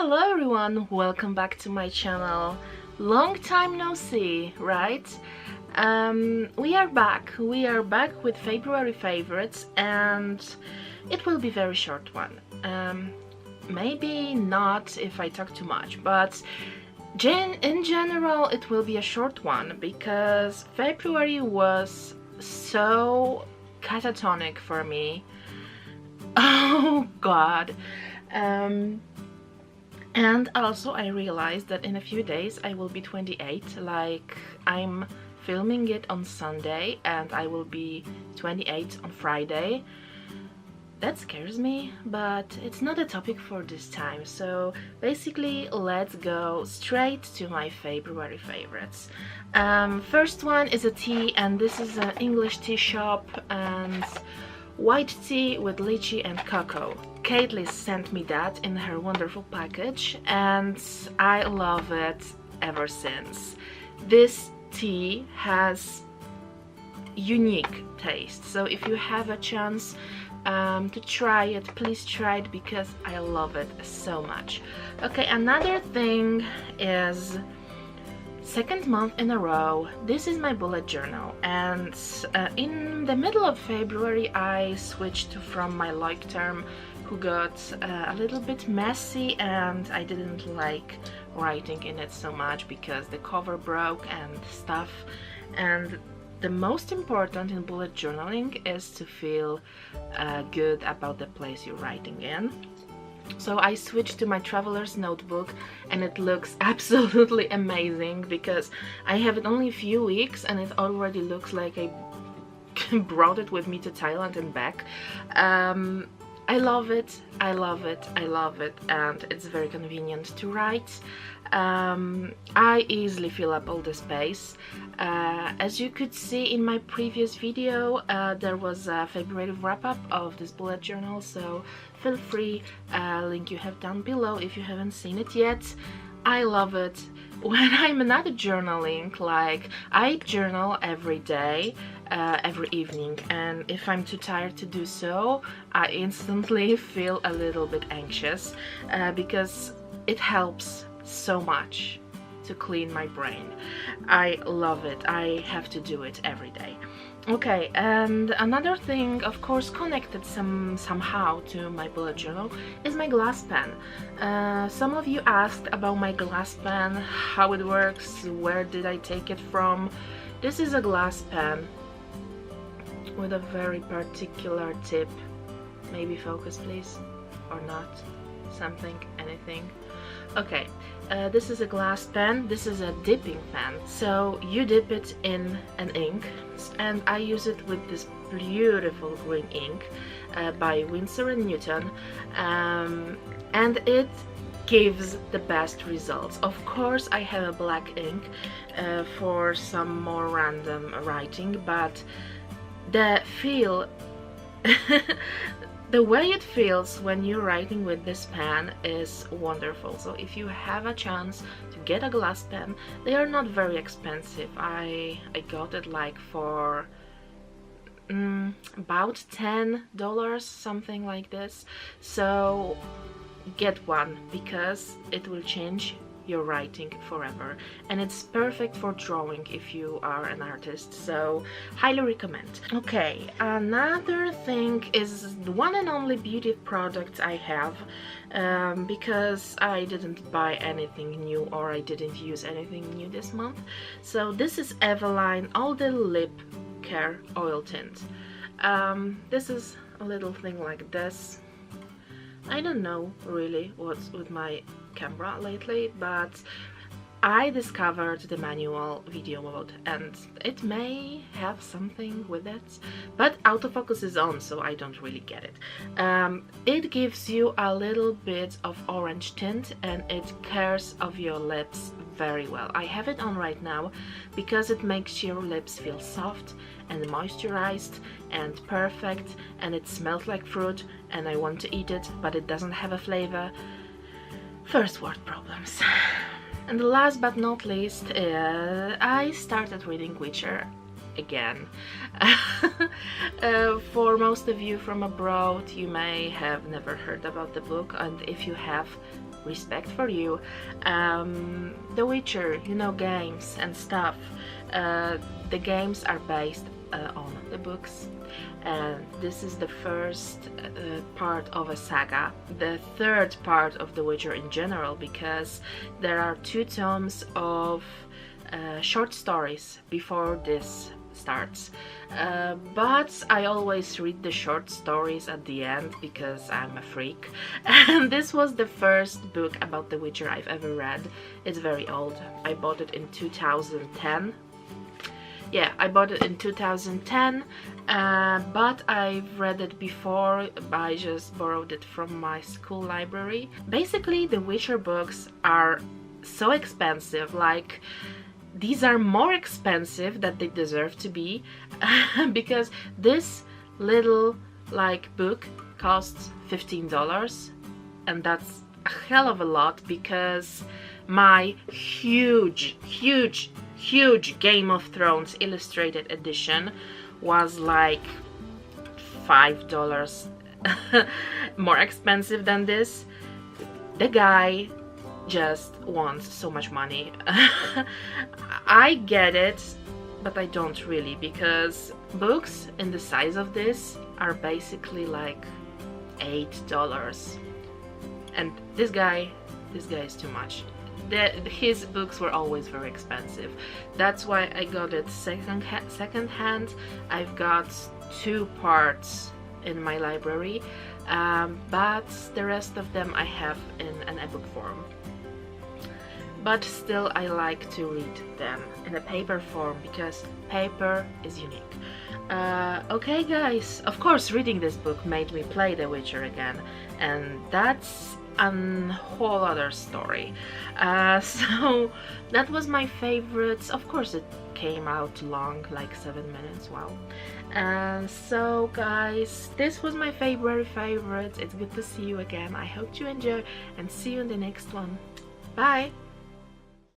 Hello everyone, welcome back to my channel. Long time no see, right? We are back with February favorites, and it will be very short one. Maybe not if I talk too much, but in general it will be a short one because February was so catatonic for me. Oh god. And also I realized that in a few days I will be 28, like I'm filming it on Sunday and I will be 28 on Friday. That scares me, but it's not a topic for this time, so basically let's go straight to my February favorites. First one is a tea, and this is an English tea shop, and white tea with lychee and cocoa. Kaylee sent me that in her wonderful package and I love it ever since. This tea has unique taste, so if you have a chance to try it, please try it because I love it so much. Okay, another thing is second month in a row, this is my bullet journal, and in the middle of February I switched from my like term, who got a little bit messy and I didn't like writing in it so much because the cover broke and stuff. And the most important in bullet journaling is to feel good about the place you're writing in. So I switched to my traveler's notebook and it looks absolutely amazing because I have it only a few weeks and it already looks like I brought it with me to Thailand and back. I love it, I love it, I love it, and it's very convenient to write. I easily fill up all the space. As you could see in my previous video, there was a February wrap-up of this bullet journal, so feel free, link you have down below if you haven't seen it yet. I love it. When I'm not journaling, like I journal every day, every evening, and if I'm too tired to do so, I instantly feel a little bit anxious because it helps so much to clean my brain. I love it. I have to do it every day. Okay, and another thing, of course, connected somehow to my bullet journal is my glass pen. Some of you asked about my glass pen, how it works, where did I take it from. This is a glass pen with a very particular tip. Maybe focus please, or not, something, anything. Okay, this is a glass pen. This is a dipping pen, so you dip it in an ink, and I use it with this beautiful green ink by Winsor & Newton, and it gives the best results. Of course I have a black ink for some more random writing, but the feel the way it feels when you're writing with this pen is wonderful. So if you have a chance to get a glass pen, they are not very expensive. I got it like for about $10, something like this. So get one because it will change your writing forever, and it's perfect for drawing if you are an artist, so highly recommend. Okay, another thing is the one and only beauty product I have, because I didn't buy anything new or I didn't use anything new this month. So this is Eveline All Day Lip Care Oil Tint. This is a little thing like this. I don't know really what's with my camera lately, but I discovered the manual video mode and it may have something with it, but autofocus is on, so I don't really get it. It gives you a little bit of orange tint and it cares of your lips very well. I have it on right now because it makes your lips feel soft and moisturized and perfect, and it smells like fruit and I want to eat it, but it doesn't have a flavor. First world problems. And last but not least, I started reading Witcher again. For most of you from abroad, you may have never heard about the book, and if you have, respect for you. The Witcher, you know, games and stuff. The games are based on the books, and this is the first part of a saga, the third part of The Witcher in general, because there are 2 tomes of short stories before this starts, but I always read the short stories at the end because I'm a freak. And this was the first book about The Witcher I've ever read. It's very old. I bought it in 2010. Yeah, I bought it in 2010, but I've read it before. I just borrowed it from my school library. Basically, the Witcher books are so expensive, like these are more expensive than they deserve to be, because this little like book costs $15, and that's a hell of a lot, because my huge Game of Thrones illustrated edition was like $5 more expensive than this. The guy just wants so much money. I get it, but I don't really, because books in the size of this are basically like $8, and this guy is too much. His books were always very expensive. That's why I got it second hand. I've got 2 parts in my library, but the rest of them I have in an ebook form. But still, I like to read them in a paper form because paper is unique. Okay guys, of course reading this book made me play The Witcher again, and that's a whole other story. So that was my favorite. Of course it came out long, like 7 minutes, wow. So guys, this was my favorite. It's good to see you again. I hope you enjoy, and see you in the next one. Bye!